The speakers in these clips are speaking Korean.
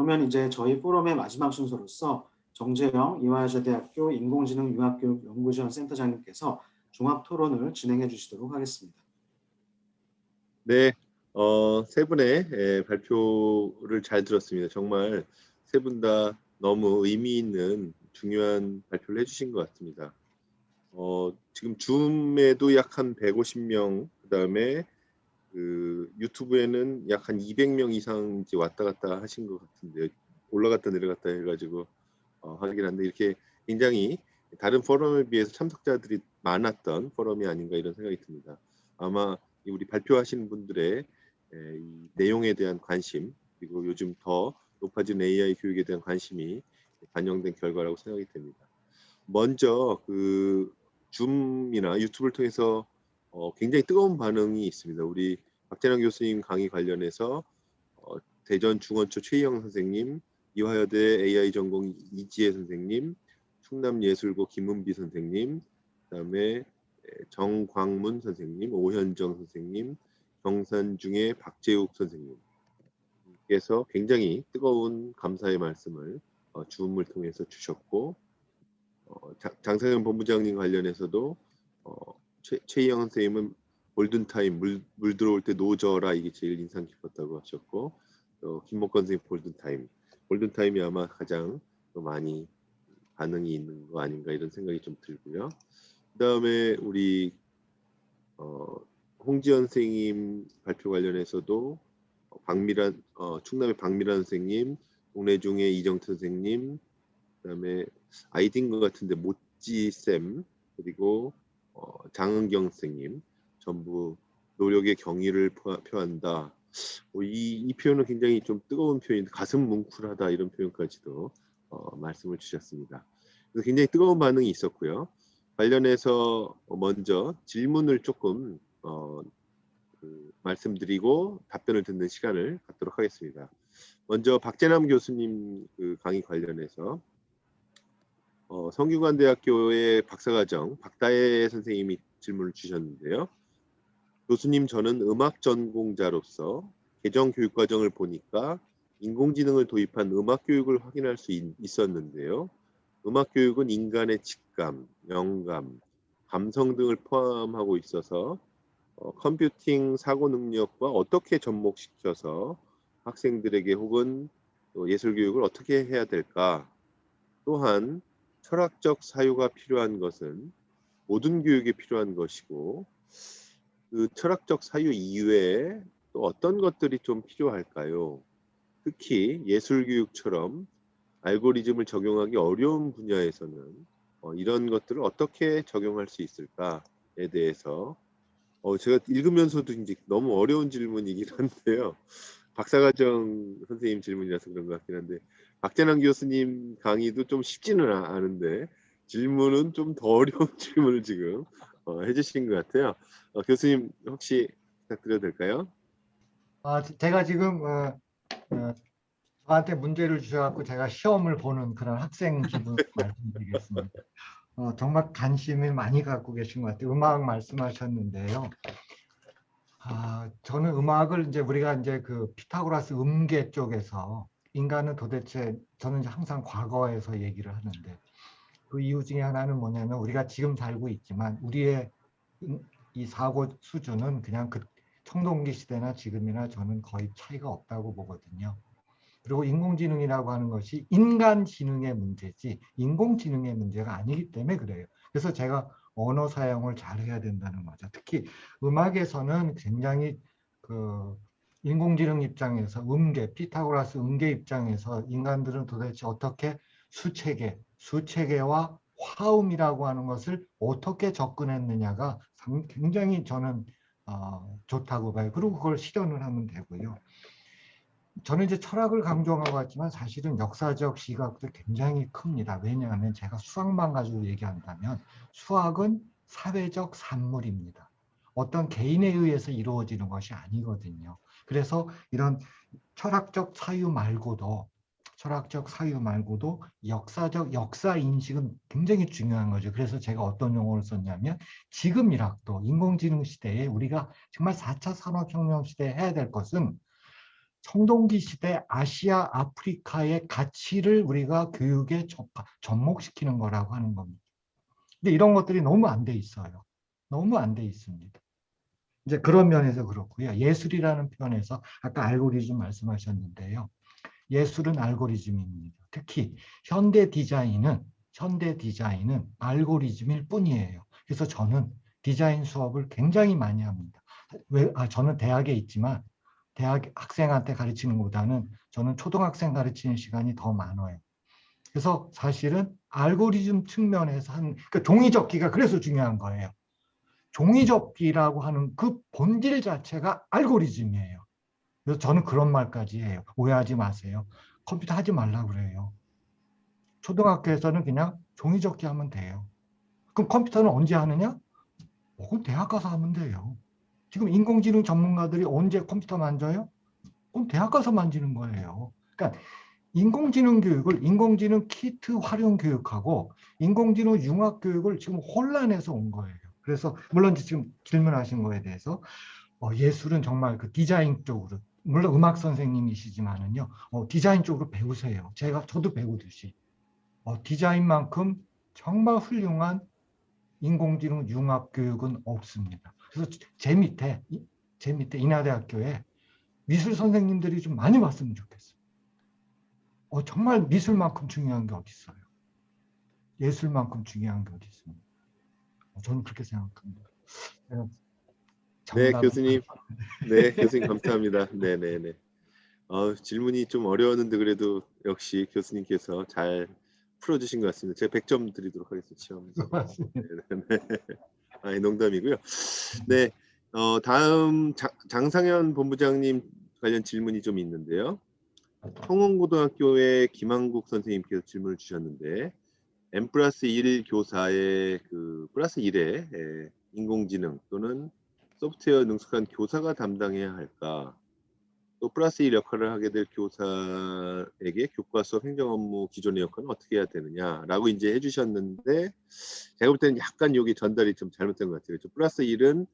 그러면 이제 저희 포럼의 마지막 순서로서 정재영 이화여자대학교 인공지능융합교육연구지원 센터장님께서 종합 토론을 진행해 주시도록 하겠습니다. 네, 세 분의 발표를 잘 들었습니다. 정말 세 분 다 너무 의미 있는 중요한 발표를 해주신 것 같습니다. 지금 줌에도 약 한 150명, 그 다음에 그 유튜브에는 약 한 200명 이상 이제 왔다 갔다 하신 것 같은데요. 올라갔다 내려갔다 해가지고 하긴 한데 이렇게 굉장히 다른 포럼에 비해서 참석자들이 많았던 포럼이 아닌가 이런 생각이 듭니다. 아마 우리 발표하시는 분들의 이 내용에 대한 관심, 그리고 요즘 더 높아진 AI 교육에 대한 관심이 반영된 결과라고 생각이 됩니다. 먼저 그 줌이나 유튜브를 통해서 굉장히 뜨거운 반응이 있습니다. 우리 박재남 교수님 강의 관련해서 대전 중원초 최희영 선생님, 이화여대 AI 전공 이지혜 선생님, 충남예술고 김은비 선생님, 그다음에 정광문 선생님, 오현정 선생님, 경산중의 박재욱 선생님께서 굉장히 뜨거운 감사의 말씀을 줌을 통해서 주셨고, 장성현 본부장님 관련해서도 최희영 선생님은 골든타임, 물 들어올 때 노져라, 이게 제일 인상 깊었다고 하셨고, 김목건 선생님 골든타임이 아마 가장 많이 반응이 있는 거 아닌가 이런 생각이 좀 들고요. 그 다음에 우리 홍지연 선생님 발표 관련해서도 충남의 박미란 선생님, 동래중의 이정태 선생님, 그 다음에 아이디인 것 같은데 모찌쌤, 그리고 장은경 선생님 전부 노력의 경의를 표한다. 이 표현은 굉장히 좀 뜨거운 표현인데 가슴 뭉클하다 이런 표현까지도 말씀을 주셨습니다. 그래서 굉장히 뜨거운 반응이 있었고요. 관련해서 먼저 질문을 조금 말씀드리고 답변을 듣는 시간을 갖도록 하겠습니다. 먼저 박재남 교수님 그 강의 관련해서 성균관대학교의 박사과정 박다혜 선생님이 질문을 주셨는데요. 교수님, 저는 음악 전공자로서 개정 교육과정을 보니까 인공지능을 도입한 음악 교육을 확인할 수 있었는데요. 음악 교육은 인간의 직감, 영감, 감성 등을 포함하고 있어서 컴퓨팅 사고 능력과 어떻게 접목시켜서 학생들에게 혹은 예술 교육을 어떻게 해야 될까? 또한 철학적 사유가 필요한 것은 모든 교육에 필요한 것이고 그 철학적 사유 이외에 또 어떤 것들이 좀 필요할까요? 특히 예술교육처럼 알고리즘을 적용하기 어려운 분야에서는 이런 것들을 어떻게 적용할 수 있을까에 대해서 제가 읽으면서도 이제 너무 어려운 질문이긴 한데요. 박사과정 선생님 질문이라서 그런 것 같긴 한데 박재남 교수님 강의도 좀 쉽지는 않은데 질문은 좀 더 어려운 질문을 지금 해주신 것 같아요. 교수님 혹시 부탁드려도 될까요? 제가 지금 저한테 문제를 주셔갖고 제가 시험을 보는 그런 학생 기분 말씀드리겠습니다. 정말 관심을 많이 갖고 계신 것 같아요. 음악 말씀하셨는데요. 저는 음악을 이제 우리가 이제 그 피타고라스 음계 쪽에서 인간은 도대체 저는 이제 항상 과거에서 얘기를 하는데 그 이유 중에 하나는 뭐냐면 우리가 지금 살고 있지만 우리의 이 사고 수준은 그냥 그 청동기 시대나 지금이나 저는 거의 차이가 없다고 보거든요. 그리고 인공지능이라고 하는 것이 인간 지능의 문제지 인공지능의 문제가 아니기 때문에 그래요. 그래서 제가 언어 사용을 잘 해야 된다는 거죠. 특히 음악에서는 굉장히 그 인공지능 입장에서 음계, 피타고라스 음계 입장에서 인간들은 도대체 어떻게 수체계와 화음이라고 하는 것을 어떻게 접근했느냐가 굉장히 저는 좋다고 봐요. 그리고 그걸 실현을 하면 되고요. 저는 이제 철학을 강조하고 있지만 사실은 역사적 시각도 굉장히 큽니다. 왜냐하면 제가 수학만 가지고 얘기한다면 수학은 사회적 산물입니다. 어떤 개인에 의해서 이루어지는 것이 아니거든요. 그래서 이런 철학적 사유 말고도 역사 인식은 굉장히 중요한 거죠. 그래서 제가 어떤 용어를 썼냐면 지금이라도 인공지능 시대에 우리가 정말 4차 산업혁명 시대에 해야 될 것은 청동기 시대 아시아, 아프리카의 가치를 우리가 교육에 접목시키는 거라고 하는 겁니다. 근데 이런 것들이 너무 안 돼 있어요. 너무 안 돼 있습니다. 이제 그런 면에서 그렇고요. 예술이라는 표현에서 아까 알고리즘 말씀하셨는데요. 예술은 알고리즘입니다. 특히 현대 디자인은 알고리즘일 뿐이에요. 그래서 저는 디자인 수업을 굉장히 많이 합니다. 저는 대학에 있지만 대학 학생한테 가르치는 것보다는 저는 초등학생 가르치는 시간이 더 많아요. 그래서 사실은 알고리즘 측면에서 그러니까 종이접기가 그래서 중요한 거예요. 종이접기라고 하는 그 본질 자체가 알고리즘이에요. 그래서 저는 그런 말까지 해요. 오해하지 마세요. 컴퓨터 하지 말라고 그래요. 초등학교에서는 그냥 종이접기 하면 돼요. 그럼 컴퓨터는 언제 하느냐? 그건 대학 가서 하면 돼요. 지금 인공지능 전문가들이 언제 컴퓨터 만져요? 그럼 대학 가서 만지는 거예요. 그러니까 인공지능 교육을 인공지능 키트 활용 교육하고 인공지능 융합 교육을 지금 혼란해서 온 거예요. 그래서 물론 지금 질문하신 거에 대해서 예술은 정말 그 디자인 쪽으로 물론 음악 선생님이시지만은요 디자인 쪽으로 배우세요. 저도 배우듯이 디자인만큼 정말 훌륭한 인공지능 융합 교육은 없습니다. 그래서 제 밑에 인하대학교에 미술 선생님들이 좀 많이 왔으면 좋겠어요. 정말 미술만큼 중요한 게 어디 있어요? 예술만큼 중요한 게 어디 있습니까? 저는 그렇게 생각합니다. 네, 정답은 교수님. 네, 교수님 감사합니다. 네네네. 질문이 좀 어려웠는데 그래도 역시 교수님께서 잘 풀어주신 것 같습니다. 제가 100점 드리도록 하겠습니다. 시험에서. 맞습니다. 네. 아니, 농담이고요. 네, 다음 장상현 본부장님 관련 질문이 좀 있는데요. 성원고등학교의 김한국 선생님께서 질문을 주셨는데 N+1 교사의 그 플러스 1의 인공지능 또는 소프트웨어 능숙한 교사가 담당해야 할까? 또 플러스 1 역할을 하게 될 교사에게 교과 수업 행정 업무 기존의 역할은 어떻게 해야 되느냐라고 이제 해주셨는데 제가 볼 때는 약간 여기 전달이 좀 잘못된 것 같아요. 플러스 1은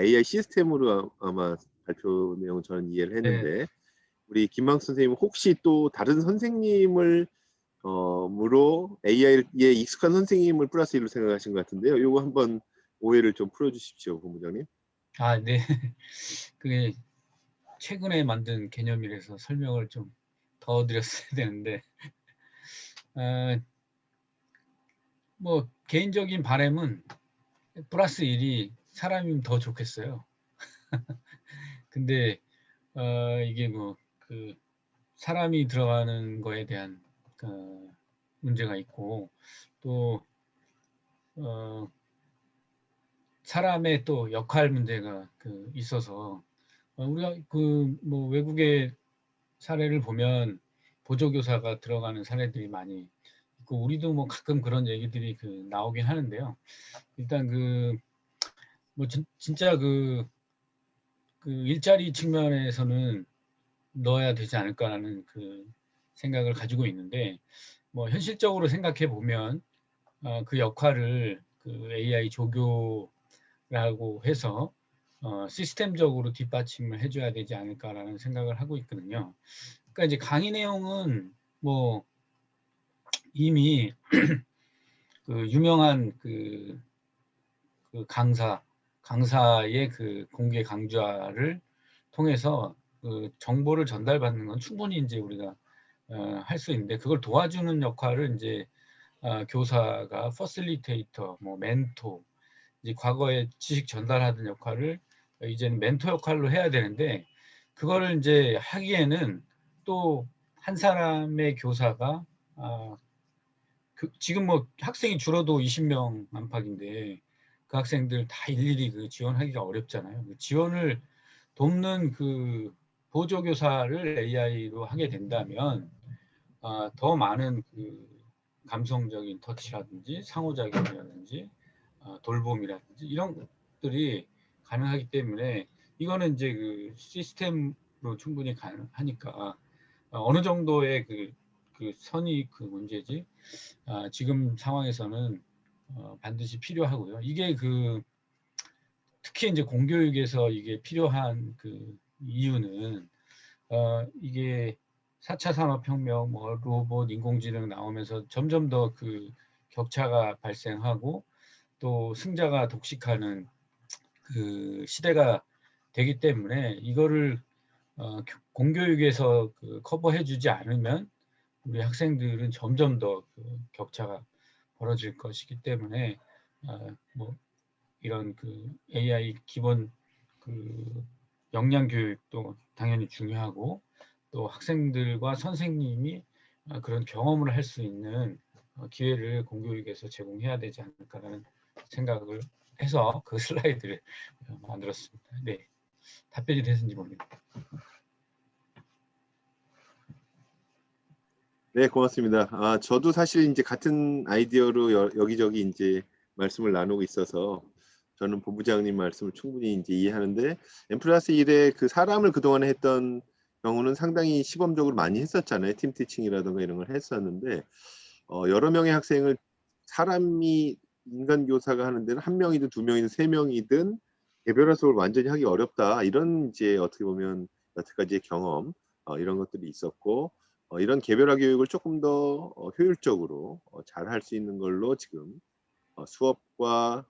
AI 시스템으로 아마 발표 내용은 저는 이해를 했는데 네. 우리 김망 선생님 혹시 또 다른 선생님을 무로 AI에 익숙한 선생님을 플러스 1로 생각하신 것 같은데요. 이거 한번 오해를 좀 풀어주십시오, 본부장님. 아, 네. 그게 최근에 만든 개념이라서 설명을 좀 더 드렸어야 되는데, 뭐 개인적인 바람은 플러스 1이 사람이면 더 좋겠어요. 근데 이게 뭐 그 사람이 들어가는 거에 대한 문제가 있고 또 사람의 또 역할 문제가 있어서 우리가 뭐 외국의 사례를 보면 보조교사가 들어가는 사례들이 많이 있고 우리도 뭐 가끔 그런 얘기들이 나오긴 하는데요. 일단 뭐 진짜 일자리 측면에서는 넣어야 되지 않을까라는 생각을 가지고 있는데 뭐 현실적으로 생각해 보면 그 역할을 AI 조교라고 해서 시스템적으로 뒷받침을 해줘야 되지 않을까라는 생각을 하고 있거든요. 그러니까 이제 강의 내용은 뭐 이미 유명한 강사의 공개 강좌를 통해서 정보를 전달받는 건 충분히 이제 우리가 할 수 있는데 그걸 도와주는 역할을 이제 교사가 퍼실리테이터, 뭐 멘토, 이제 과거에 지식 전달하던 역할을 이제는 멘토 역할로 해야 되는데 그거를 이제 하기에는 또 한 사람의 교사가 지금 뭐 학생이 줄어도 20명 안팎인데 그 학생들 다 일일이 지원하기가 어렵잖아요. 지원을 돕는 보조교사를 AI로 하게 된다면 더 많은 감성적인 터치라든지 상호작용이라든지 돌봄이라든지 이런 것들이 가능하기 때문에 이거는 이제 시스템으로 충분히 가능하니까 어느 정도의 선이 문제지 지금 상황에서는 반드시 필요하고요. 이게 특히 이제 공교육에서 이게 필요한 이유는 이게 4차 산업혁명, 뭐 로봇, 인공지능 나오면서 점점 더 그 격차가 발생하고 또 승자가 독식하는 그 시대가 되기 때문에 이거를 공교육에서 그 커버해주지 않으면 우리 학생들은 점점 더 그 격차가 벌어질 것이기 때문에 뭐 이런 그 AI 기본 그 역량 교육도 당연히 중요하고 또 학생들과 선생님이 그런 경험을 할 수 있는 기회를 공교육에서 제공해야 되지 않을까라는 생각을 해서 그 슬라이드를 만들었습니다. 네, 답변이 됐는지 모르겠습니다. 네, 고맙습니다. 저도 사실 이제 같은 아이디어로 여기저기 이제 말씀을 나누고 있어서 저는 본부장님 말씀을 충분히 이제 이해하는데 M+1에 그 사람을 그동안에 했던 경우는 상당히 시범적으로 많이 했었잖아요. 팀 티칭이라든가 이런 걸 했었는데 여러 명의 학생을 사람이 인간 교사가 하는 데는 한 명이든 두 명이든 세 명이든 개별 학습을 완전히 하기 어렵다. 이런 이제 어떻게 보면 여태까지의 경험 이런 것들이 있었고 이런 개별화 교육을 조금 더 효율적으로 잘 할 수 있는 걸로 지금 수업과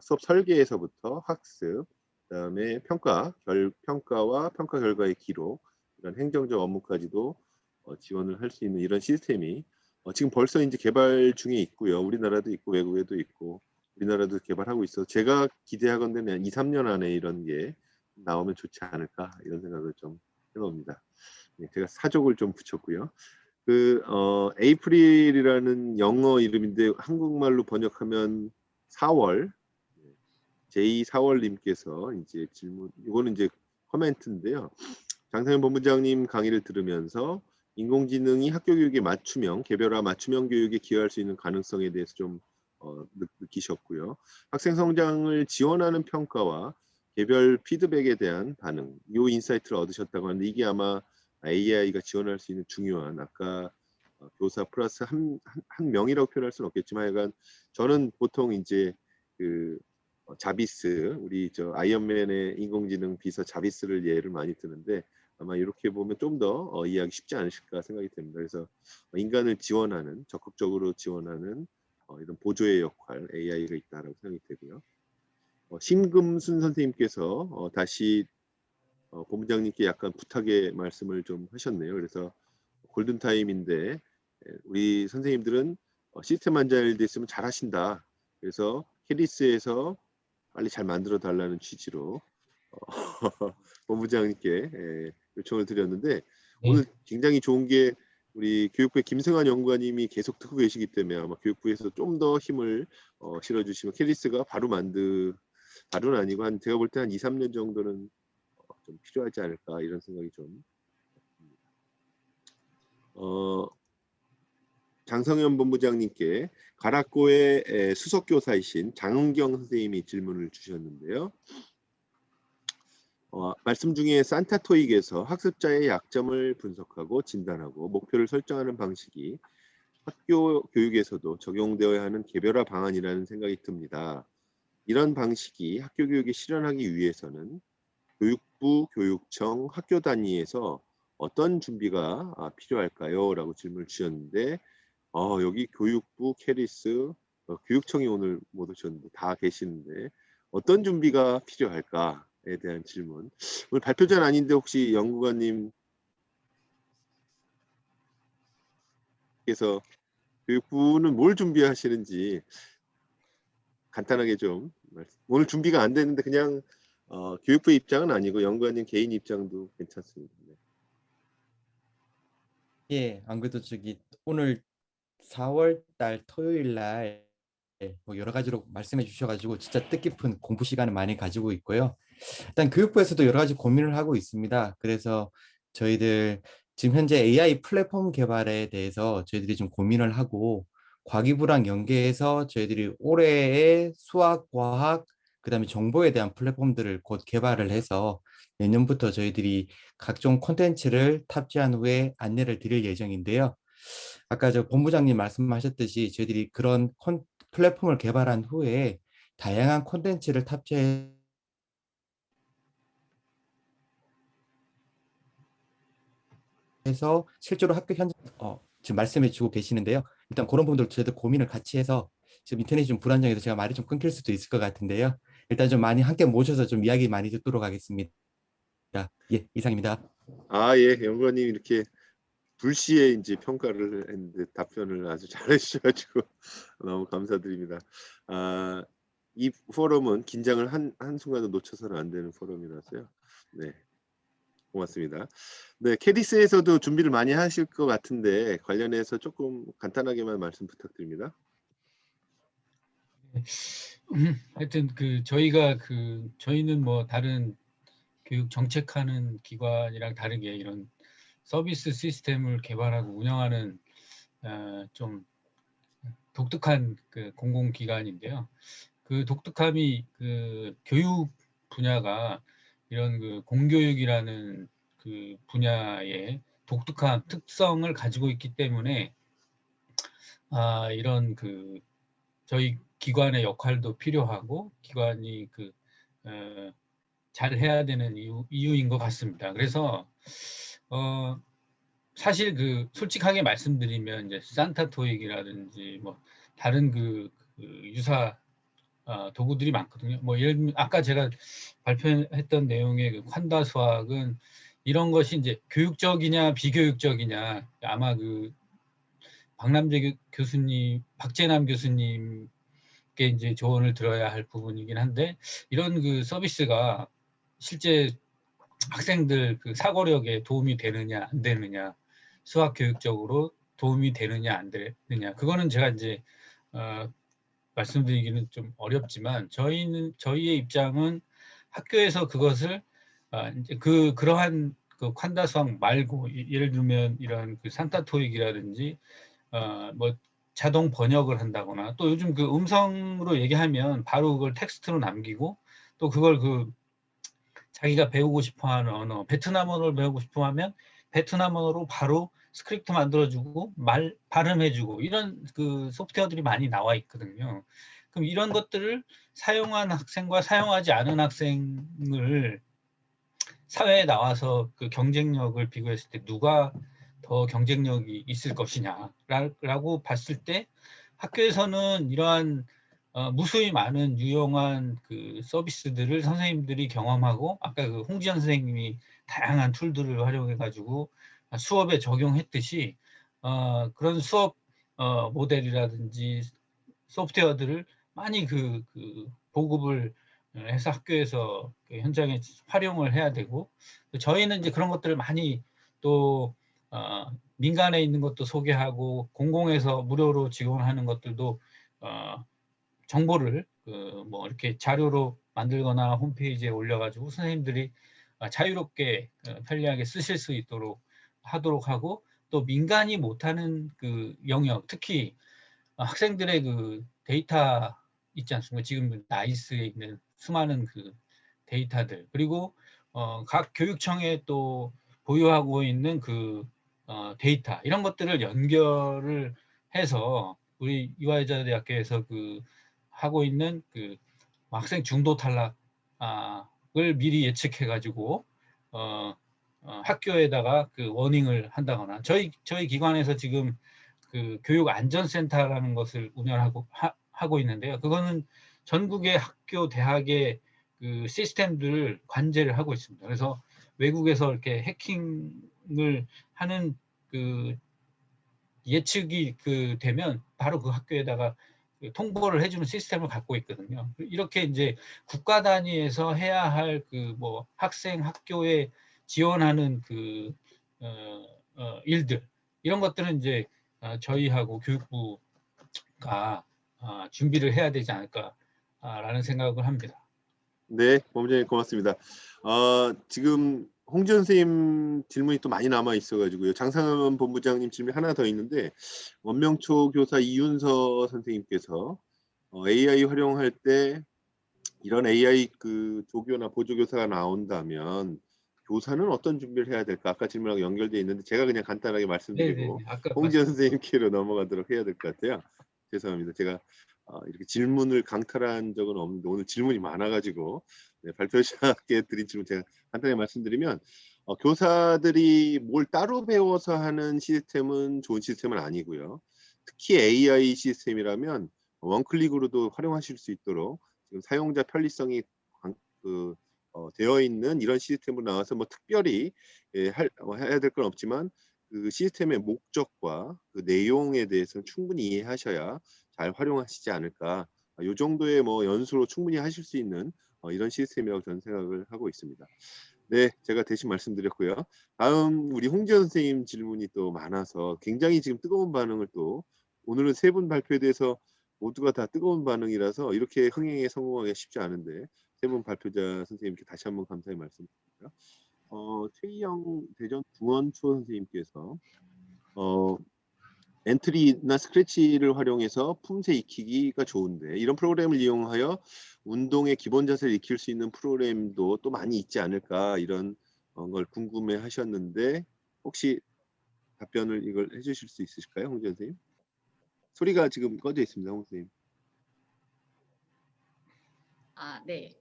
수업 설계에서부터 학습, 그다음에 평가와 평가 결과의 기록, 이런 행정적 업무까지도 지원을 할 수 있는 이런 시스템이 지금 벌써 이제 개발 중에 있고요. 우리나라도 있고 외국에도 있고 우리나라도 개발하고 있어. 제가 기대하건대는 한 2, 3년 안에 이런 게 나오면 좋지 않을까 이런 생각을 좀 해봅니다. 제가 사족을 좀 붙였고요. 에이프릴이라는 영어 이름인데 한국말로 번역하면 4월, 제2 4월님께서 이제 질문, 이거는 이제 코멘트인데요. 장상현 본부장님 강의를 들으면서 인공지능이 학교 교육의 맞춤형, 개별화 맞춤형 교육에 기여할 수 있는 가능성에 대해서 좀 느끼셨고요. 학생 성장을 지원하는 평가와 개별 피드백에 대한 반응, 이 인사이트를 얻으셨다고 하는데 이게 아마 AI가 지원할 수 있는 중요한 아까 교사 플러스 한 명이라고 표현할 수는 없겠지만 약간 저는 보통 이제 그 자비스 우리 저 아이언맨의 인공지능 비서 자비스를 예를 많이 드는데 아마 이렇게 보면 좀 더 이해하기 쉽지 않으실까 생각이 됩니다. 그래서 인간을 지원하는 적극적으로 지원하는 이런 보조의 역할 AI가 있다라고 생각이 되고요. 심금순 선생님께서 다시 본부장님께 약간 부탁의 말씀을 좀 하셨네요. 그래서 골든타임인데 우리 선생님들은 시스템만 잘 됐으면 잘하신다. 그래서 캐리스에서 빨리 잘 만들어 달라는 취지로 본부장님께 요청을 드렸는데 오늘 굉장히 좋은 게 우리 교육부의 김승환 연구관님이 계속 듣고 계시기 때문에 아마 교육부에서 좀 더 힘을 실어주시면 캐리스가 바로는 아니고 한 제가 볼 때 한 2, 3년 정도는 좀 필요하지 않을까 이런 생각이 좀 장성현 본부장님께 가락고의 수석교사이신 장은경 선생님이 질문을 주셨는데요. 말씀 중에 산타토익에서 학습자의 약점을 분석하고 진단하고 목표를 설정하는 방식이 학교 교육에서도 적용되어야 하는 개별화 방안이라는 생각이 듭니다. 이런 방식이 학교 교육에 실현하기 위해서는 교육부, 교육청, 학교 단위에서 어떤 준비가 필요할까요? 라고 질문을 주셨는데 여기 교육부, 캐리스, 교육청이 오늘 못 오셨는데 다 계시는데 어떤 준비가 필요할까에 대한 질문. 오늘 발표자는 아닌데 혹시 연구관님께서 교육부는 뭘 준비하시는지 간단하게 좀 오늘 준비가 안 되는데 그냥 교육부 입장은 아니고 연구관님 개인 입장도 괜찮습니다. 네. 예, 안 그래도 오늘 4월 달 토요일 날 뭐 여러 가지로 말씀해 주셔가지고 진짜 뜻깊은 공부 시간을 많이 가지고 있고요. 일단 교육부에서도 여러 가지 고민을 하고 있습니다. 그래서 저희들 지금 현재 AI 플랫폼 개발에 대해서 저희들이 좀 고민을 하고 과기부랑 연계해서 저희들이 올해의 수학, 과학, 그다음에 정보에 대한 플랫폼들을 곧 개발을 해서 내년부터 저희들이 각종 콘텐츠를 탑재한 후에 안내를 드릴 예정인데요. 아까 저 본부장님 말씀하셨듯이 저희들이 그런 플랫폼을 개발한 후에 다양한 콘텐츠를 탑재해 해서 실제로 학교 현장 지금 말씀해 주고 계시는데요. 일단 그런 부분들 저희도 고민을 같이 해서 지금 인터넷이 좀 불안정해서 제가 말이 좀 끊길 수도 있을 것 같은데요. 일단 좀 많이 함께 모셔서 좀 이야기 많이 듣도록 하겠습니다. 예, 이상입니다. 예, 연구원님 이렇게 불시에 이제 평가를 했는데 답변을 아주 잘해주셔가지고 너무 감사드립니다. 이 포럼은 긴장을 한순간도 놓쳐서는 안 되는 포럼이라서요. 네, 고맙습니다. 네, 캐디스에서도 준비를 많이 하실 것 같은데 관련해서 조금 간단하게만 말씀 부탁드립니다. 하여튼 저희는 뭐 다른 교육 정책하는 기관이랑 다르게 이런 서비스 시스템을 개발하고 운영하는 좀 독특한 그 공공기관인데요. 그 독특함이 그 교육 분야가 이런 그 공교육이라는 그 분야의 독특한 특성을 가지고 있기 때문에 이런 그 저희 기관의 역할도 필요하고 기관이 잘 해야 되는 이유인 것 같습니다. 그래서 사실 솔직하게 말씀드리면 이제 산타 토익이라든지 뭐 다른 유사 도구들이 많거든요. 뭐 예를 들면 아까 제가 발표했던 내용의 그 콴다 수학은 이런 것이 이제 교육적이냐 비교육적이냐 아마 박재남 교수님께 이제 조언을 들어야 할 부분이긴 한데 이런 서비스가 실제 학생들 사고력에 도움이 되느냐 안 되느냐 수학 교육적으로 도움이 되느냐 안 되느냐 그거는 제가 이제 말씀드리기는 좀 어렵지만 저희의 입장은 학교에서 그것을 이제 그러한 콴다 수학 말고 예를 들면 이런 산타 토익이라든지 뭐 자동 번역을 한다거나 또 요즘 음성으로 얘기하면 바로 그걸 텍스트로 남기고 또 그걸 자기가 배우고 싶어하는 언어 베트남어를 배우고 싶어하면 베트남어로 바로 스크립트 만들어주고 발음해주고 이런 소프트웨어들이 많이 나와 있거든요. 그럼 이런 것들을 사용한 학생과 사용하지 않은 학생을 사회에 나와서 경쟁력을 비교했을 때 누가 더 경쟁력이 있을 것이냐라고 봤을 때 학교에서는 이러한 무수히 많은 유용한 서비스들을 선생님들이 경험하고 아까 홍지연 선생님이 다양한 툴들을 활용해 가지고 수업에 적용했듯이 그런 수업 모델이라든지 소프트웨어들을 많이 보급을 해서 학교에서 현장에 활용을 해야 되고 저희는 이제 그런 것들을 많이 또 민간에 있는 것도 소개하고 공공에서 무료로 지원하는 것들도 정보를 뭐 이렇게 자료로 만들거나 홈페이지에 올려가지고 선생님들이 자유롭게 편리하게 쓰실 수 있도록 하도록 하고 또 민간이 못하는 영역 특히 학생들의 데이터 있지 않습니까? 지금 나이스에 있는 수많은 데이터들 그리고 각 교육청에 또 보유하고 있는 데이터 이런 것들을 연결을 해서 우리 이화여자대학교에서 하고 있는 학생 중도 탈락을 미리 예측해 가지고 학교에다가 워닝을 한다거나 저희 기관에서 지금 교육안전센터라는 것을 하고 있는데요. 그거는 전국의 학교, 대학의 시스템들을 관제를 하고 있습니다. 그래서 외국에서 이렇게 해킹을 하는 예측이 되면 바로 그 학교에다가 통보를 해주는 시스템을 갖고 있거든요. 이렇게 이제 국가 단위에서 해야 할 뭐 학생 학교에 지원하는 일들 이런 것들은 이제 저희하고 교육부가 준비를 해야 되지 않을까라는 생각을 합니다. 네, 범장님 고맙습니다. 지금 홍지연 선생님 질문이 또 많이 남아 있어가지고요. 장상현 본부장님 질문 하나 더 있는데 원명초 교사 이윤서 선생님께서 AI 활용할 때 이런 AI 조교나 보조교사가 나온다면 교사는 어떤 준비를 해야 될까? 아까 질문하고 연결돼 있는데 제가 그냥 간단하게 말씀드리고 홍지연 선생님께로 넘어가도록 해야 될 것 같아요. 죄송합니다. 제가 이렇게 질문을 강탈한 적은 없는데 오늘 질문이 많아가지고 발표자께 드린 질문 제가 간단히 말씀드리면 교사들이 뭘 따로 배워서 하는 시스템은 좋은 시스템은 아니고요. 특히 AI 시스템이라면 원클릭으로도 활용하실 수 있도록 지금 사용자 편리성이 되어 있는 이런 시스템으로 나와서 뭐 특별히 해야 될 건 없지만 그 시스템의 목적과 그 내용에 대해서는 충분히 이해하셔야 잘 활용하시지 않을까. 이 정도의 뭐 연수로 충분히 하실 수 있는 이런 시스템이라고 저는 생각을 하고 있습니다. 네, 제가 대신 말씀드렸고요. 다음 우리 홍지연 선생님 질문이 또 많아서 굉장히 지금 뜨거운 반응을 또 오늘은 세 분 발표에 대해서 모두가 다 뜨거운 반응이라서 이렇게 흥행에 성공하기가 쉽지 않은데 세 분 발표자 선생님께 다시 한번 감사의 말씀드리고요. 최희영 대전 중원초 선생님께서 엔트리나 스크래치를 활용해서 품새 익히기가 좋은데 이런 프로그램을 이용하여 운동의 기본 자세를 익힐 수 있는 프로그램도 또 많이 있지 않을까 이런 걸 궁금해 하셨는데 혹시 답변을 이걸 해주실 수 있으실까요, 홍지연 선생님? 소리가 지금 꺼져 있습니다, 홍 선생님. 네.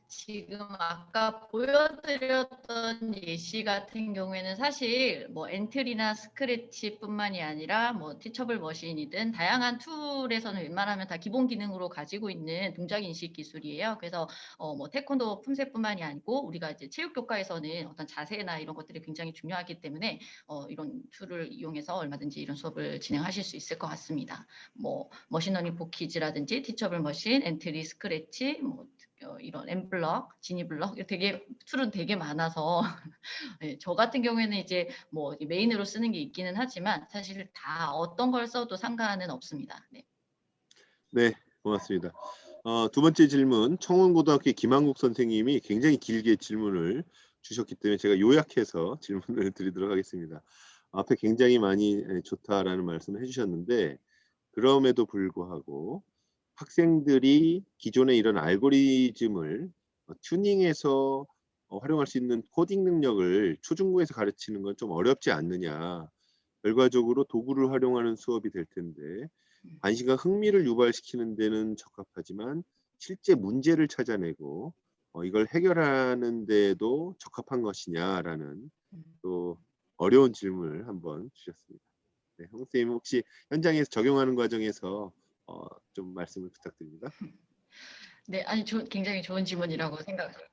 지금 아까 보여드렸던 예시 같은 경우에는 사실 뭐 엔트리나 스크래치뿐만이 아니라 뭐 티처블 머신이든 다양한 툴에서는 웬만하면 다 기본 기능으로 가지고 있는 동작 인식 기술이에요. 그래서 뭐 태권도 품새뿐만이 아니고 우리가 이제 체육교과에서는 어떤 자세나 이런 것들이 굉장히 중요하기 때문에 이런 툴을 이용해서 얼마든지 이런 수업을 진행하실 수 있을 것 같습니다. 뭐 머신러닝 포키즈라든지 티처블 머신, 엔트리, 스크래치, 뭐 이런 엠블럭, 지니블럭 되게 툴은 되게 많아서 네, 저 같은 경우에는 이제 뭐 메인으로 쓰는 게 있기는 하지만 사실 다 어떤 걸 써도 상관은 없습니다. 네, 네, 고맙습니다. 두 번째 질문, 청운고등학교 김한국 선생님이 굉장히 길게 질문을 주셨기 때문에 제가 요약해서 질문을 드리도록 하겠습니다. 앞에 굉장히 많이 좋다라는 말씀을 해주셨는데 그럼에도 불구하고 학생들이 기존의 이런 알고리즘을 튜닝해서 활용할 수 있는 코딩 능력을 초중고에서 가르치는 건 좀 어렵지 않느냐. 결과적으로 도구를 활용하는 수업이 될 텐데 관심과 흥미를 유발시키는 데는 적합하지만 실제 문제를 찾아내고 이걸 해결하는 데도 적합한 것이냐라는 또 어려운 질문을 한번 주셨습니다. 네, 홍 선생님 혹시 현장에서 적용하는 과정에서 좀 말씀을 부탁드립니다. 네, 아니 굉장히 좋은 질문이라고 생각해요.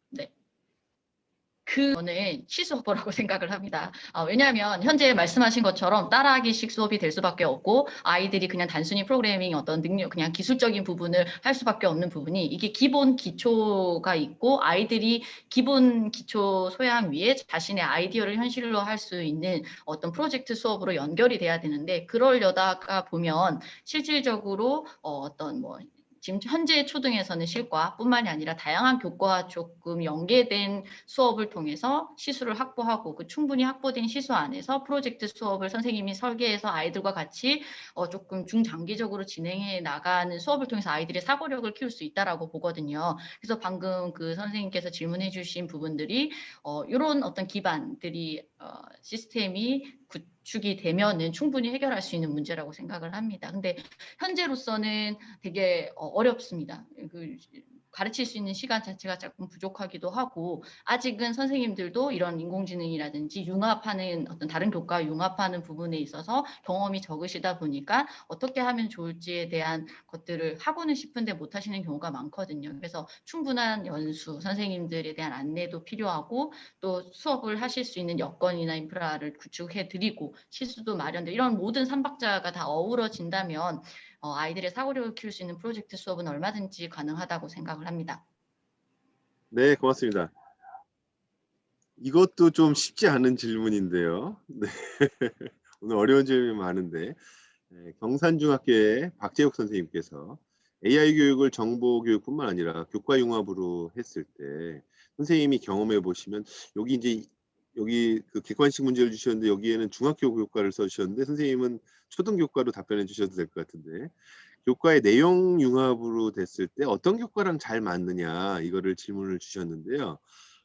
네. 그거는 실수업보라고 생각을 합니다. 왜냐하면 현재 말씀하신 것처럼 따라하기식 수업이 될 수밖에 없고 아이들이 그냥 단순히 프로그래밍 어떤 능력, 그냥 기술적인 부분을 할 수밖에 없는 부분이 이게 기본 기초가 있고 아이들이 기본 기초 소양 위에 자신의 아이디어를 현실로 할 수 있는 어떤 프로젝트 수업으로 연결이 돼야 되는데 그러려다가 보면 실질적으로 어떤 뭐 지금 현재 초등에서는 실과뿐만이 아니라 다양한 교과와 조금 연계된 수업을 통해서 시수를 확보하고 그 충분히 확보된 시수 안에서 프로젝트 수업을 선생님이 설계해서 아이들과 같이 조금 중장기적으로 진행해 나가는 수업을 통해서 아이들의 사고력을 키울 수 있다라고 보거든요. 그래서 방금 그 선생님께서 질문해 주신 부분들이 이런 어떤 기반들이 시스템이 구축이 되면은 충분히 해결할 수 있는 문제라고 생각을 합니다. 근데 현재로서는 되게 어렵습니다. 가르칠 수 있는 시간 자체가 조금 부족하기도 하고 아직은 선생님들도 이런 인공지능이라든지 융합하는 어떤 다른 교과와 융합하는 부분에 있어서 경험이 적으시다 보니까 어떻게 하면 좋을지에 대한 것들을 하고는 싶은데 못하시는 경우가 많거든요. 그래서 충분한 연수, 선생님들에 대한 안내도 필요하고 또 수업을 하실 수 있는 여건이나 인프라를 구축해드리고 시수도 마련돼 이런 모든 삼박자가 다 어우러진다면 아이들의 사고력을 키울 수 있는 프로젝트 수업은 얼마든지 가능하다고 생각을 합니다. 네, 고맙습니다. 이것도 좀 쉽지 않은 질문인데요. 네. 오늘 어려운 질문이 많은데 경산중학교의 박재욱 선생님께서 AI 교육을 정보교육뿐만 아니라 교과 융합으로 했을 때 선생님이 경험해 보시면 여기 그 객관식 문제를 주셨는데 여기에는 중학교 교과를 써주셨는데 선생님은 초등교과로 답변해 주셔도 될 것 같은데 교과의 내용 융합으로 됐을 때 어떤 교과랑 잘 맞느냐 이거를 질문을 주셨는데요.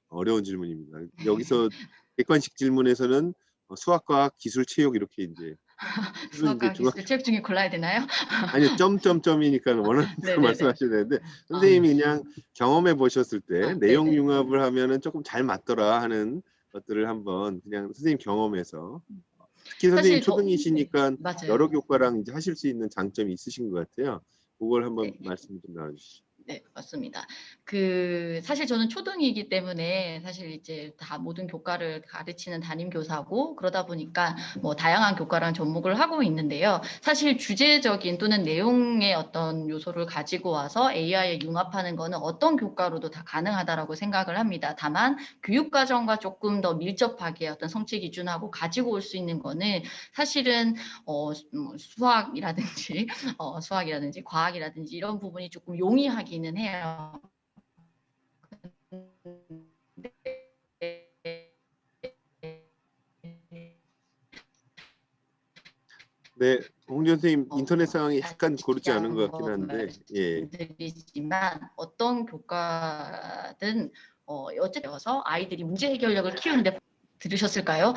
어려운 질문입니다. 여기서 객관식 질문에서는 수학, 과학, 기술, 체육 이렇게 이제 이제 수학과 중학 기술, 체육 중에 골라야 되나요? 아니요, 점점점이니까 원하는 대로 네네네. 말씀하셔야 되는데 아, 선생님이 그냥 경험해 보셨을 때 내용 네네. 융합을 하면은 조금 잘 맞더라 하는 것들을 한번 그냥 선생님 경험에서 특히 선생님 사실 네, 초등이시니까 여러 맞아요. 교과랑 이제 하실 수 있는 장점이 있으신 것 같아요. 그걸 한번 네. 말씀 좀 나눠주시죠. 네, 맞습니다. 사실 저는 초등이기 때문에 사실 이제 다 모든 교과를 가르치는 담임 교사고 그러다 보니까 뭐 다양한 교과랑 접목을 하고 있는데요. 사실 주제적인 또는 내용의 어떤 요소를 가지고 와서 AI에 융합하는 거는 어떤 교과로도 다 가능하다라고 생각을 합니다. 다만 교육과정과 조금 더 밀접하게 어떤 성취 기준하고 가지고 올 수 있는 거는 사실은 수학이라든지 수학이라든지 과학이라든지 이런 부분이 조금 용이하기는 해요. 네, 홍준 선생님 인터넷 상황이 약간 고르지 다시 않은 것 같긴 한번 한데, 예. 말씀드리지만 어떤 교과든 어쨌든 아이들이 문제 해결력을 키우는데 들으셨을까요?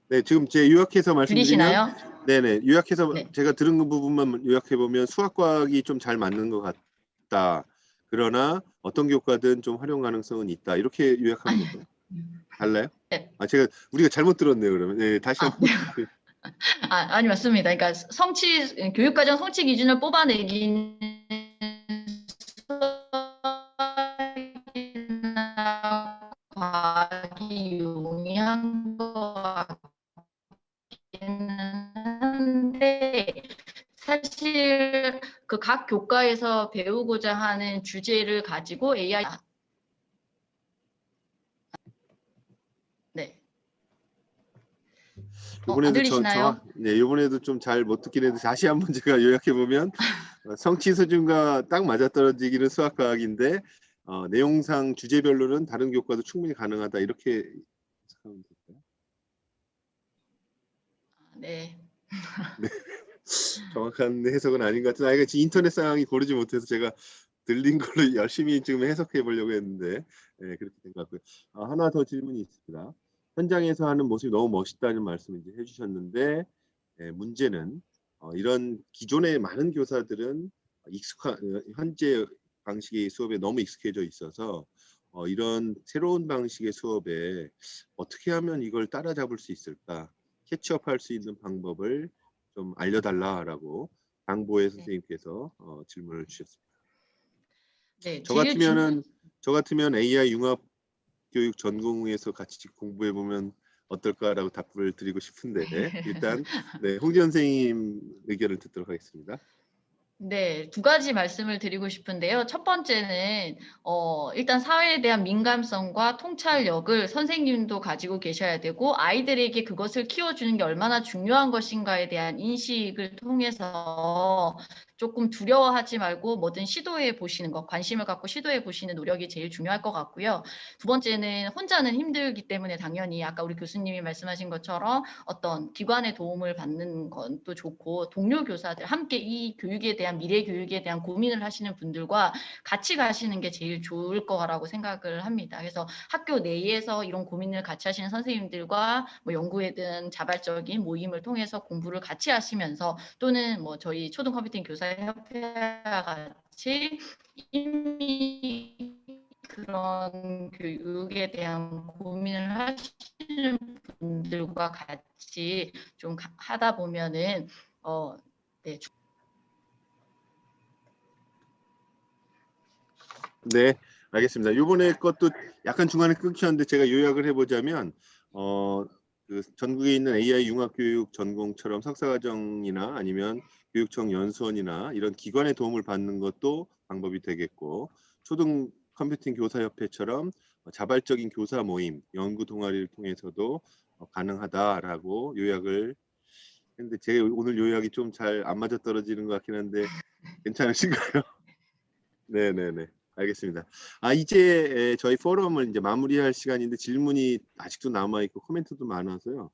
네, 지금 제 요약해서 말씀드리면, 들리시나요? 네네, 요약해서 네. 제가 들은 그 부분만 요약해 보면 수학과학이 좀 잘 맞는 것 같다. 그러나 어떤 교과든 좀 활용 가능성은 있다. 이렇게 요약하면 될까요? 달라요? 네. 우리가 잘못 들었네요. 그러면 네, 다시 아, 한번. 아니 맞습니다. 그러니까 교육과정 성취 기준을 뽑아내기는 수학이나 과학이 용이한 것 같기는 한데 사실 그 각 교과에서 배우고자 하는 주제를 가지고 AI 네. 안 이번에도 들리시나요? 네, 이번에도 좀 잘 못 듣긴 했는데 다시 한번 제가 요약해 보면 성취 수준과 딱 맞아떨어지기는 수학과학인데 내용상 주제별로는 다른 교과도 충분히 가능하다. 이렇게 생각하면 될까요? 네. 네. 정확한 해석은 아닌 것 같은데 지금 인터넷 상황이 고르지 못해서 제가 들린 걸로 열심히 지금 해석해 보려고 했는데 네, 그렇게 된 것 같고요. 하나 더 질문이 있습니다. 현장에서 하는 모습이 너무 멋있다는 말씀을 이제 해주셨는데 문제는 이런 기존의 많은 교사들은 현재 방식의 수업에 너무 익숙해져 있어서 이런 새로운 방식의 수업에 어떻게 하면 이걸 따라잡을 수 있을까? 캐치업할 수 있는 방법을 좀 알려달라라고 강보혜 선생님께서 질문을 주셨습니다. 네, 저 같으면 AI 융합 교육 전공에서 같이 공부해 보면 어떨까라고 답을 드리고 싶은데 일단 네, 홍지 선생님 의견을 듣도록 하겠습니다. 네, 두 가지 말씀을 드리고 싶은데요. 첫 번째는 일단 사회에 대한 민감성과 통찰력을 선생님도 가지고 계셔야 되고 아이들에게 그것을 키워주는 게 얼마나 중요한 것인가에 대한 인식을 통해서 조금 두려워하지 말고 뭐든 시도해 보시는 것, 관심을 갖고 시도해 보시는 노력이 제일 중요할 것 같고요. 두 번째는 혼자는 힘들기 때문에 당연히 아까 우리 교수님이 말씀하신 것처럼 어떤 기관의 도움을 받는 것도 좋고 동료 교사들 함께 이 교육에 대한 미래 교육에 대한 고민을 하시는 분들과 같이 가시는 게 제일 좋을 거라고 생각을 합니다. 그래서 학교 내에서 이런 고민을 같이 하시는 선생님들과 뭐 연구회든 자발적인 모임을 통해서 공부를 같이 하시면서 또는 뭐 저희 초등 컴퓨팅 교사협회와 같이 이미 그런 교육에 대한 고민을 하시는 분들과 같이 좀 하다 보면은 네. 네, 알겠습니다. 이번에 것도 약간 중간에 끊겼는데 제가 요약을 해보자면 그 전국에 있는 AI 융합교육 전공처럼 석사과정이나 아니면 교육청 연수원이나 이런 기관의 도움을 받는 것도 방법이 되겠고 초등 컴퓨팅 교사협회처럼 자발적인 교사 모임, 연구 동아리를 통해서도 가능하다라고 요약을 했는데 제 오늘 요약이 좀 잘 안 맞아떨어지는 것 같긴 한데 괜찮으신가요? 네네네. 알겠습니다. 이제 저희 포럼을 이제 마무리할 시간인데 질문이 아직도 남아있고 코멘트도 많아서요.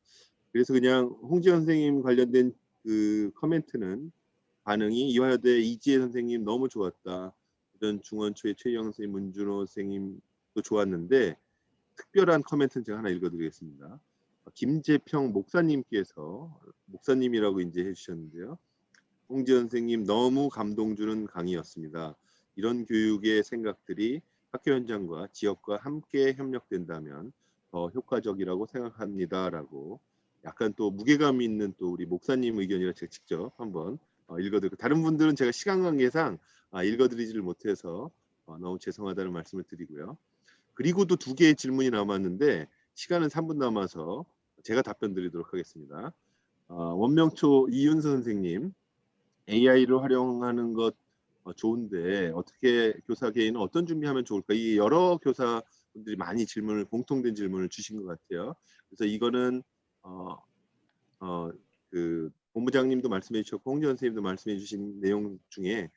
그래서 그냥 홍지연 선생님 관련된 그 코멘트는 반응이 이화여대 이지혜 선생님 너무 좋았다. 이런 중원초의 최영 선생님, 문준호 선생님도 좋았는데 특별한 코멘트는 제가 하나 읽어드리겠습니다. 김재평 목사님이라고 이제 해주셨는데요. 홍지연 선생님 너무 감동 주는 강의였습니다. 이런 교육의 생각들이 학교 현장과 지역과 함께 협력된다면 더 효과적이라고 생각합니다라고 약간 또 무게감 있는 또 우리 목사님 의견이라 제가 직접 한번 읽어드리고 다른 분들은 제가 시간 관계상 읽어드리지를 못해서 너무 죄송하다는 말씀을 드리고요. 그리고도 2개의 질문이 남았는데 시간은 3분 남아서 제가 답변 드리도록 하겠습니다. 원명초 이윤서 선생님, AI를 활용하는 것 좋은데 어떻게 교사 개인은 어떤 준비하면 좋을까? 이 여러 교사분들이 많이 공통된 질문을 주신 것 같아요. 그래서 이거는 그 본부장님도 말씀해 주셨고 홍지연 선생님도 말씀해 주신 내용 중에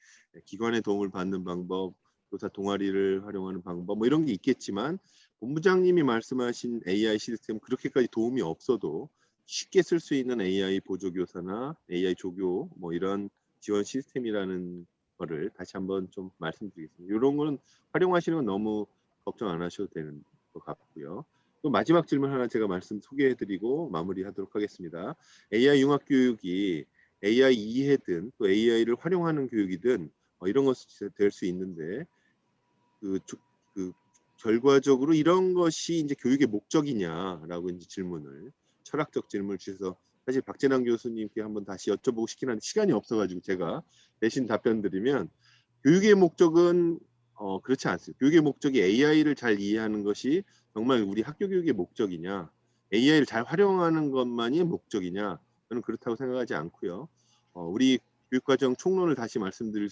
기관의 도움을 받는 방법, 교사 동아리를 활용하는 방법 뭐 이런 게 있겠지만 본부장님이 말씀하신 AI 시스템 그렇게까지 도움이 없어도 쉽게 쓸 수 있는 AI 보조교사나 AI 조교 뭐 이런 지원 시스템이라는 거를 다시 한번 좀 말씀드리겠습니다. 이런 거는 활용하시는 건 너무 걱정 안 하셔도 되는 것 같고요. 또 마지막 질문 하나 제가 소개해드리고 마무리하도록 하겠습니다. AI 융합 교육이 AI 이해든 또 AI를 활용하는 교육이든 이런 것이 될 수 있는데 그 결과적으로 이런 것이 이제 교육의 목적이냐라고 이제 철학적 질문을 주셔서 사실 박재남 교수님께 한번 다시 여쭤보고 싶긴 한데 시간이 없어가지고 제가 대신 답변 드리면 교육의 목적은 그렇지 않습니다. 교육의 목적이 AI를 잘 이해하는 것이 정말 우리 학교 교육의 목적이냐, AI를 잘 활용하는 것만이 목적이냐, 저는 그렇다고 생각하지 않고요. 우리 교육과정 총론을 다시 말씀드릴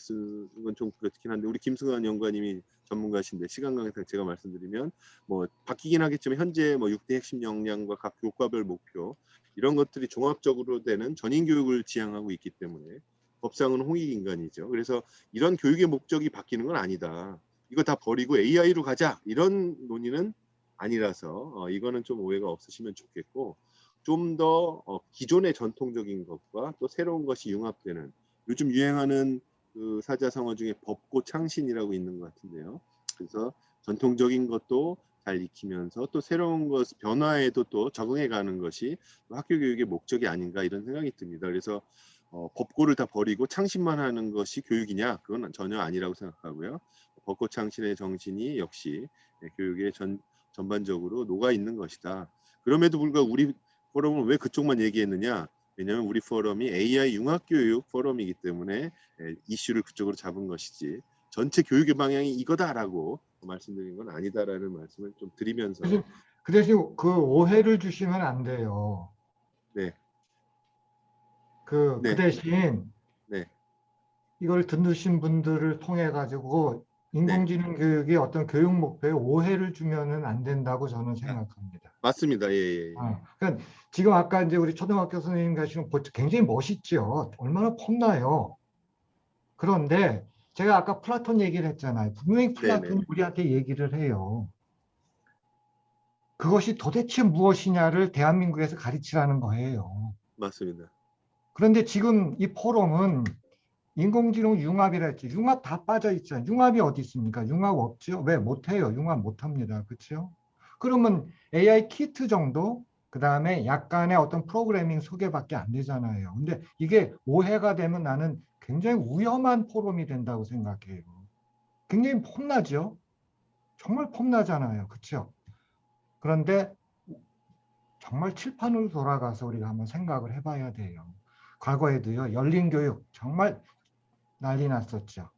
건 좀 그렇긴 한데 우리 김승환 연구관님이 전문가신데 시간 관계상 제가 말씀드리면 뭐 바뀌긴 하겠지만 현재 뭐 6대 핵심 역량과 각 교과별 목표 이런 것들이 종합적으로 되는 전인 교육을 지향하고 있기 때문에 법상은 홍익인간이죠. 그래서 이런 교육의 목적이 바뀌는 건 아니다. 이거 다 버리고 AI로 가자 이런 논의는 아니라서 이거는 좀 오해가 없으시면 좋겠고 좀 더 기존의 전통적인 것과 또 새로운 것이 융합되는 요즘 유행하는 그 사자성어 중에 법고창신이라고 있는 것 같은데요. 그래서 전통적인 것도 잘 익히면서 또 새로운 것 변화에도 또 적응해가는 것이 학교 교육의 목적이 아닌가 이런 생각이 듭니다. 그래서 법고를 다 버리고 창신만 하는 것이 교육이냐? 그건 전혀 아니라고 생각하고요. 법고창신의 정신이 역시 교육에 전반적으로 녹아 있는 것이다. 그럼에도 불구하고 우리 포럼은 왜 그쪽만 얘기했느냐? 왜냐하면 우리 포럼이 AI 융합교육 포럼이기 때문에 이슈를 그쪽으로 잡은 것이지 전체 교육의 방향이 이거다라고 말씀드린 건 아니다라는 말씀을 좀 드리면서 그 대신 그 오해를 주시면 안 돼요. 네. 그 네. 대신 네. 이걸 듣는 분들을 통해 가지고 인공지능 교육이 어떤 교육 목표에 오해를 주면은 안 된다고 저는 생각합니다. 맞습니다. 예. 그러니까 지금 아까 이제 우리 초등학교 선생님 가시는 굉장히 멋있죠. 얼마나 폼나요. 그런데 제가 아까 플라톤 얘기를 했잖아요. 분명히 플라톤이 우리한테 얘기를 해요. 그것이 도대체 무엇이냐를 대한민국에서 가르치라는 거예요. 맞습니다. 그런데 지금 이 포럼은 인공지능 융합이라 했지. 융합 다 빠져 있잖아요. 융합이 어디 있습니까? 융합 없죠. 왜 못해요? 융합 못합니다. 그렇죠? 그러면 AI 키트 정도, 그 다음에 약간의 어떤 프로그래밍 소개밖에 안 되잖아요. 근데 이게 오해가 되면 나는 굉장히 위험한 포럼이 된다고 생각해요. 굉장히 폼나죠? 정말 폼나잖아요. 그렇죠? 그런데 정말 칠판으로 돌아가서 우리가 한번 생각을 해봐야 돼요. 과거에도요. 열린 교육 정말 난리 났었죠.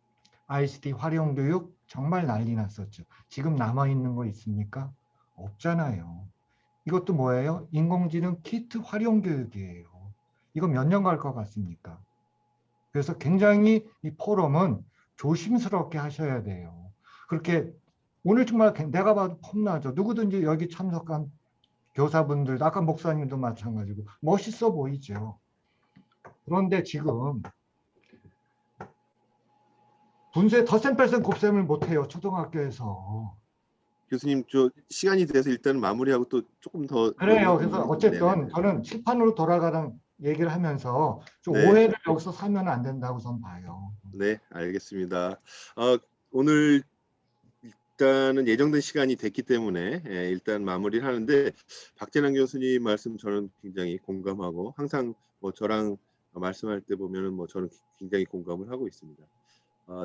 ICT 활용 교육 정말 난리 났었죠. 지금 남아있는 거 있습니까? 없잖아요. 이것도 뭐예요? 인공지능 키트 활용 교육이에요. 이거 몇 년 갈 것 같습니까? 그래서 굉장히 이 포럼은 조심스럽게 하셔야 돼요. 그렇게 오늘 정말 내가 봐도 폼나죠. 누구든지 여기 참석한 교사분들, 아까 목사님도 마찬가지고 멋있어 보이죠. 그런데 지금 분수에 덧셈 뺄셈 곱셈을 못해요. 초등학교에서. 교수님 저 시간이 돼서 일단 마무리하고 또 조금 더 그래요. 그래서 어쨌든 저는 칠판으로 돌아가는 얘기를 하면서 좀 오해를 여기서 사면 안 된다고 저는 봐요. 네, 알겠습니다. 오늘 일단은 예정된 시간이 됐기 때문에 일단 마무리를 하는데, 박재남 교수님 말씀 저는 굉장히 공감하고, 항상 뭐 저랑 말씀할 때 보면은 뭐 저는 굉장히 공감을 하고 있습니다.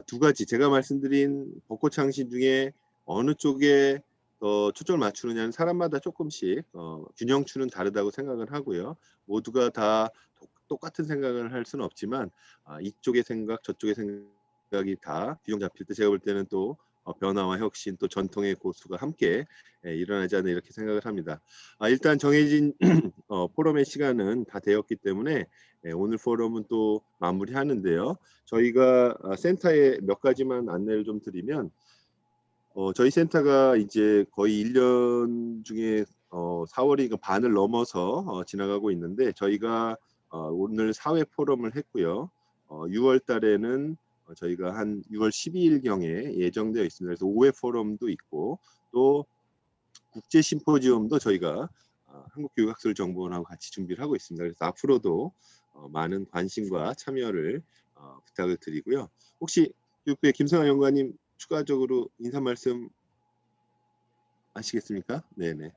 두 가지 제가 말씀드린 벚꽃 창신 중에 어느 쪽에 더 초점을 맞추느냐는 사람마다 조금씩 균형추는 다르다고 생각을 하고요. 모두가 다 똑같은 생각을 할 수는 없지만 이쪽의 생각 저쪽의 생각이 다 균형 잡힐 때 제가 볼 때는 또 변화와 혁신 또 전통의 고수가 함께 일어나지 않나 이렇게 생각을 합니다. 일단 정해진 포럼의 시간은 다 되었기 때문에 오늘 포럼은 또 마무리하는데요. 저희가 센터에 몇 가지만 안내를 좀 드리면, 저희 센터가 이제 거의 1년 중에 4월이 반을 넘어서 지나가고 있는데, 저희가 오늘 4회 포럼을 했고요. 6월 달에는 저희가 한 6월 12일경에 예정되어 있습니다. 그래서 5회 포럼도 있고 또 국제 심포지엄도 저희가 한국교육학술정보원하고 같이 준비를 하고 있습니다. 그래서 앞으로도 많은 관심과 참여를 부탁을 드리고요. 혹시 교육부의 김성환 연구관님 추가적으로 인사 말씀 하시겠습니까? 네네.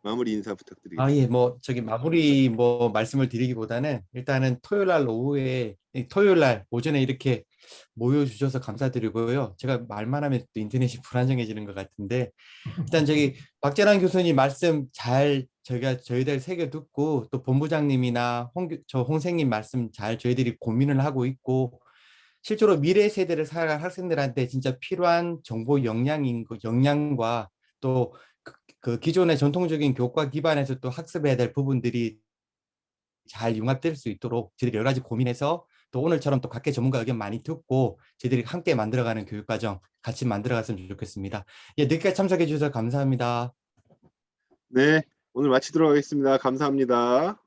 마무리 인사 부탁드리겠습니다. 예, 뭐 저기 마무리 뭐 말씀을 드리기보다는 일단은 토요일 날 오후에 토요일 날 오전에 이렇게 모여주셔서 감사드리고요. 제가 말만 하면 또 인터넷이 불안정해지는 것 같은데, 일단 저기 박재남 교수님 말씀 잘 저희들 새겨 듣고, 또 본부장님이나 홍생님 말씀 잘 저희들이 고민을 하고 있고, 실제로 미래 세대를 살아갈 학생들한테 진짜 필요한 정보 역량과 또 그 기존의 전통적인 교과 기반에서 또 학습해야 될 부분들이 잘 융합될 수 있도록 저희들이 여러 가지 고민해서, 또 오늘처럼 또 각계 전문가 의견 많이 듣고 저희들이 함께 만들어가는 교육과정 같이 만들어갔으면 좋겠습니다. 예, 늦게 참석해 주셔서 감사합니다. 네, 오늘 마치도록 하겠습니다. 감사합니다.